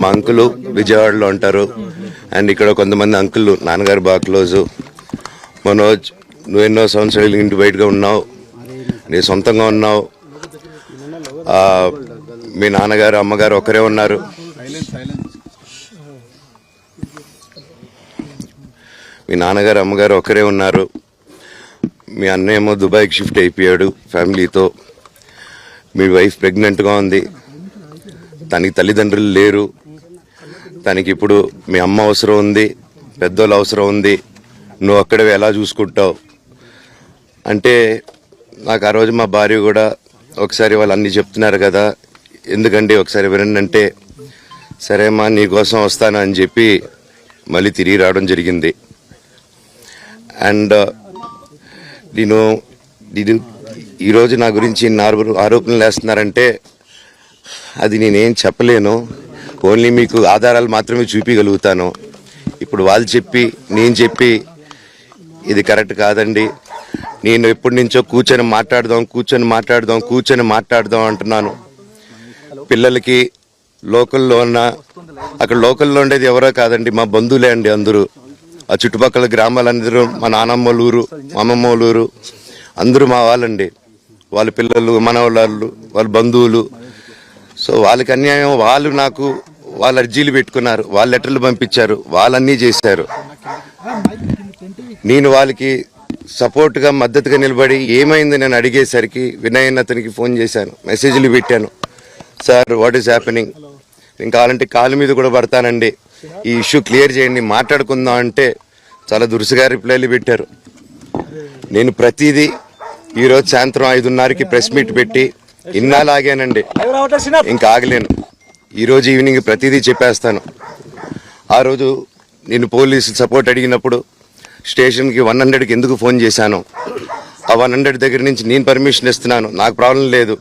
మా అంకులు విజయవాడలో ఉంటారు. అండ్ ఇక్కడ కొంతమంది అంకులు నాన్నగారు బాగా క్లోజు. మనోజ్, నువ్వు ఎన్నో సంవత్సరాలు ఇంటి బయటగా ఉన్నావు, నీ సొంతంగా ఉన్నావు. మీ నాన్నగారు అమ్మగారు ఒకరే ఉన్నారు. మీ నాన్నగారు అమ్మగారు ఒకరే ఉన్నారు. మీ అన్న ఏమో దుబాయ్కి షిఫ్ట్ అయిపోయాడు ఫ్యామిలీతో. మీ వైఫ్ ప్రెగ్నెంట్గా ఉంది. తనకి తల్లిదండ్రులు లేరు. తనకి ఇప్పుడు మీ అమ్మ అవసరం ఉంది, పెద్దోళ్ళు అవసరం ఉంది. నువ్వు అక్కడే ఎలా చూసుకుంటావు అంటే, నాకు ఆ రోజు మా భార్య కూడా ఒకసారి వాళ్ళు అన్నీ చెప్తున్నారు కదా, ఎందుకండి ఒకసారి వినండి అంటే, సరేమ్మా నీకోసం వస్తాను అని చెప్పి మళ్ళీ తిరిగి రావడం జరిగింది. అండ్ నేను ఈరోజు నా గురించి ఆరోపణలు వేస్తున్నారంటే అది నేనేం చెప్పలేను. ఓన్లీ మీకు ఆధారాలు మాత్రమే చూపించగలుగుతాను. ఇప్పుడు వాళ్ళు చెప్పి నేను చెప్పి ఇది కరెక్ట్ కాదండి, నేను ఎప్పటి నుంచో కూర్చొని మాట్లాడదాం అంటున్నాను. పిల్లలకి లోకల్లో అక్కడ లోకల్లో ఉండేది ఎవరో కాదండి, మా బంధువులే అండి అందరూ. ఆ చుట్టుపక్కల గ్రామాలందరూ మా నానమ్మోళ్ళ ఊరు, మా అమ్మమ్మోళ్ళ ఊరు అందరూ మా వాళ్ళండి. వాళ్ళ పిల్లలు, మనవాళ్ళు, వాళ్ళ బంధువులు. సో వాళ్ళకి అన్యాయం, వాళ్ళు నాకు వాళ్ళ అర్జీలు పెట్టుకున్నారు, వాళ్ళ లెటర్లు పంపించారు, వాళ్ళన్నీ చేశారు. నేను వాళ్ళకి సపోర్ట్గా మద్దతుగా నిలబడి ఏమైంది నేను అడిగేసరికి వినయ్ అతనికి ఫోన్ చేశాను, మెసేజ్లు పెట్టాను. సార్ వాట్ ఈస్ హ్యాపెనింగ్, నేను కావాలంటే కాలు మీద కూడా పడతానండి, ఈ ఇష్యూ క్లియర్ చేయండి, మాట్లాడుకుందాం అంటే చాలా దురుసుగా రిప్లైలు పెట్టారు. నేను ప్రతిదీ ఈరోజు సాయంత్రం 5:30కి ప్రెస్ మీట్ పెట్టి ఇన్నాళ్ళు ఆగానండి, ఇంకా ఆగలేను. ఈరోజు ఈవినింగ్ ప్రతిదీ చెప్పేస్తాను. ఆ రోజు నేను పోలీసు సపోర్ట్ అడిగినప్పుడు స్టేషన్కి 100కి ఎందుకు ఫోన్ చేశాను, ఆ 100 దగ్గర నుంచి నేను పర్మిషన్ ఇస్తున్నాను, నాకు ప్రాబ్లం లేదు,